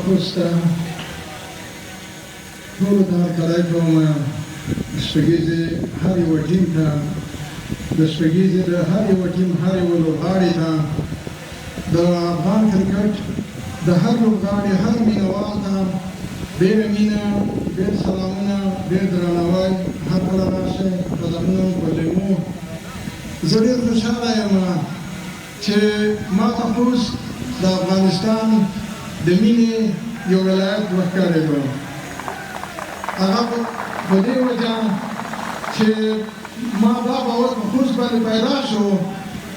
خوسته ټولو ته هرکلی کوم شپږیزې هر یوه ټیم ته د شپږیزې د هر یوه ټیم هر یوه لوبغاړي ته د افغان کرکټ د هر لوبغاړي هر مینهوال ته ډېره مینه ډېر سلامونه ډېر درناوی هر کله راشئ قدمونو په لیمو زه ډېر خوشحاله یم چې ما ته خوست د افغانستان د مینې یو ولایت وښکارېدو هغه په دې وجه چې ما دا باور په خوست باندې پیدا شو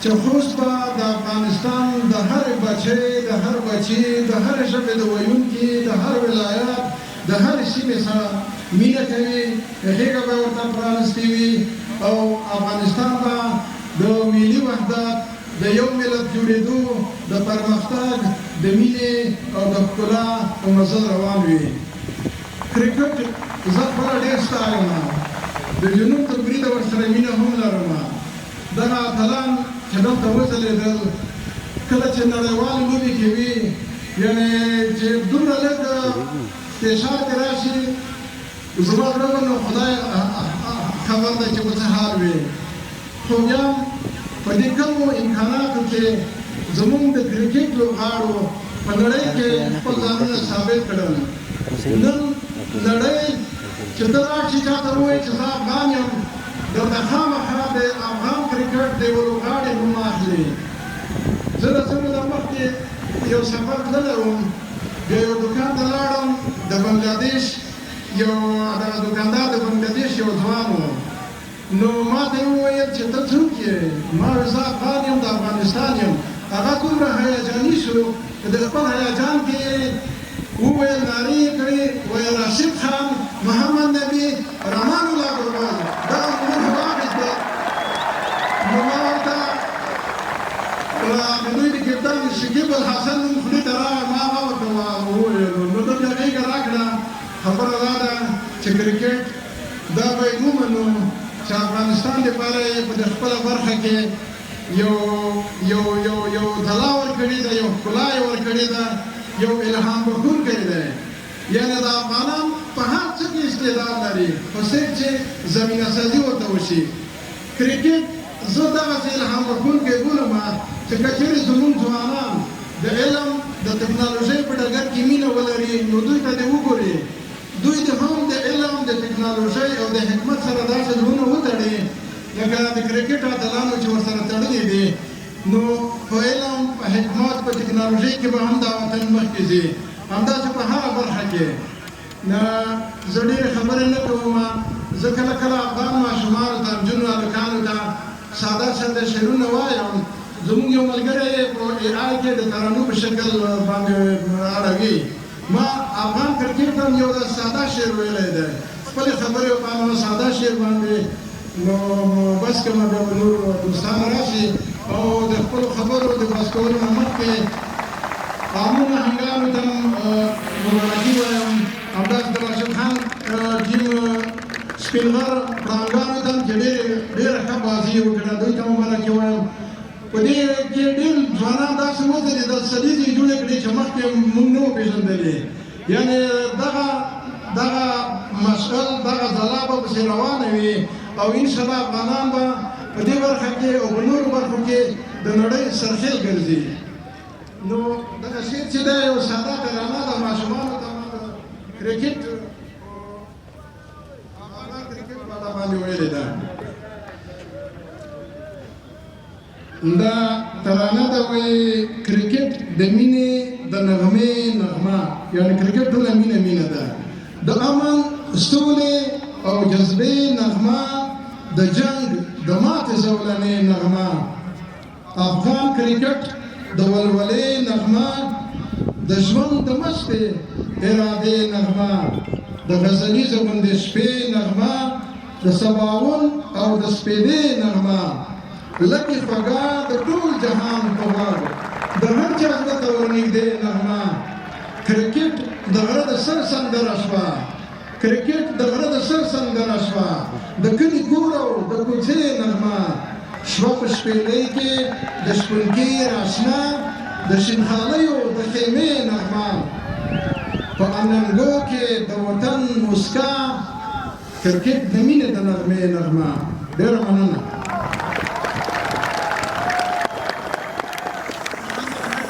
چې خوست به د افغانستان د هر بچی د هر بچي د هر ژبې د ویونکي د هر ولایت د هر سیمې سره مینه کوي غېږه به ورته پرانستې وي او افغانستان به د ملي وحدت د یو ملت جوړېدو د پرمختګ د مینې او د ښکلا په مزل روان وي کرکټ زه خپله ډېر ستایم د جنوب تر بریده ورسره مینه هم لرم دغه اتلان چې دلته وځلېدل کله چې نړیوالې لوبې کوي یعنې چې دومره لږ فشار کې راشي زما زړه به نو خدای خبر دی چې به څه حال وي خو بیا په دې کمو امکاناتو کې زموږ د کرکټ لوبغاړو په نړۍ کې خپل ځانونه ثابت کړل نن نړۍ چې ته راشي چاته ووایي چې زه افغان یم درته خامخا د افغان کرکټ د یوه لوبغاړي نوم اخلي زه د څه موده مخکې یو سفر تللی وم بیا یو دوکان ته لاړم د بنګلادیش یو دغه دوکاندار د بنګلادیش یو ځوان و نو ما ته یې وویل چې ته څوک یې ما ویل زه افغان یم د افغانستان یم هغه دومره هیجاني شو چې د خپل هیجان کې وویل نارې یې کړې ویل راشد خان محمد نبي رحمان الله ګلباز دغه نومونه واخیست دی نو ما ورته د دوی د کپتان شکیب الحسن نوم خولې ته راغی ما هغه ورته وویلو نو ده بیا غېږه راکړه خبره دا ده چې کرکټ دا به یې ومنو چې افغانستان دپاره یې په خپله برخه کې یو ځلا ورکړې ده یو ښکلا یې ورکړې ده یو الهام بښونکی دی یعنې د افغانان په هر څه کې استعداد لري خو صرف چې زمینه سازي ورته وشي کرکټ زه دغسې الهام بښونکی بولم چې که چېرې زموږ ځوانان د علم د ټکنالوژۍ په ډګر کې مینه ولري نو دوی ته دې وګوري دوی د هم د علم د ټکنالوژۍ او د حکمت سره داسې زړونه وتړي لکه د کرکټ اتلانو چې ورسره تړلي دي نو په علم په حکمت په ټکنالوژۍ کې به هم دا وطن مخکې ځي همداسې په هره برخه کې زه ډېرې خبرې نه کوم زه کله کله افغان ماشومانو ته نجونو هلکانو ته ساده ساده شعرونه وایم زموږ یو ملګری په ای آی کې د ترانو په شکل باندې اړوي ما افغان کرکټ ته یو ساده شعر ویلی دی خپلې خبرې په ساده شعر باندې نو بس که ما بیا به نور دوستان راشي او د خپلو خبرو د بس کولو نه مخکې عامو نهنګانو ته مبارکي وایم همداسې د راشد خان ټیم سپین غر پړانګانو ته چې ډېره ښه بازي یې وکړه دوی ته مبارکي وایم په دې کې ډېر ځوانان داسې وځلېدل سلیزې جوړې کړې چې مخکې موږ نه وو پېژندلې یعنې دغه مشغل دغه ځلا به پسې روانه وي او انشاءالله افغانان به په دې برخه کې او په نورو برخو کې د نړۍ سرخیل ګرځي نو دغه شعر چې دی یو ساده ترانه ده ماشومانو ته ما د کرکټ افغان کرکټ په اړه باندې ویلې ده دا ترانه ده وایي کرکټ د مینې د نغمې نغمه یعنې کرکټ ټوله مینه ده د امن سولې او جذبې نغمه د جنگ د ماتې زولنې نغمه افغان کرکټ د ولولې نغمه د ژوند د مستې ارادې نغمه د غزلیزه غوندې شپې نغمه د سباوون او د سپېدې نغمه لکې خوږه د ټول جهان په غوږ د هر چا زړه ته ورنږدې نغمه کرکټ د غره د سر سندره شوه کرکټ د غره د سر سندره شوه د کلي کور او د کوڅې نغمه شوه په شپېلۍ کې د شپونکي راشنه د شینخانیو د خیمې نغمه په اننګو کې د وطن مسکا کرکټ د مینې د نغمې نغمه. ډېره مننه.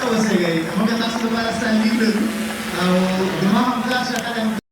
اوسېږئ. موږ تاسو لپاره ستاینلیک لرو او زما همدا شکل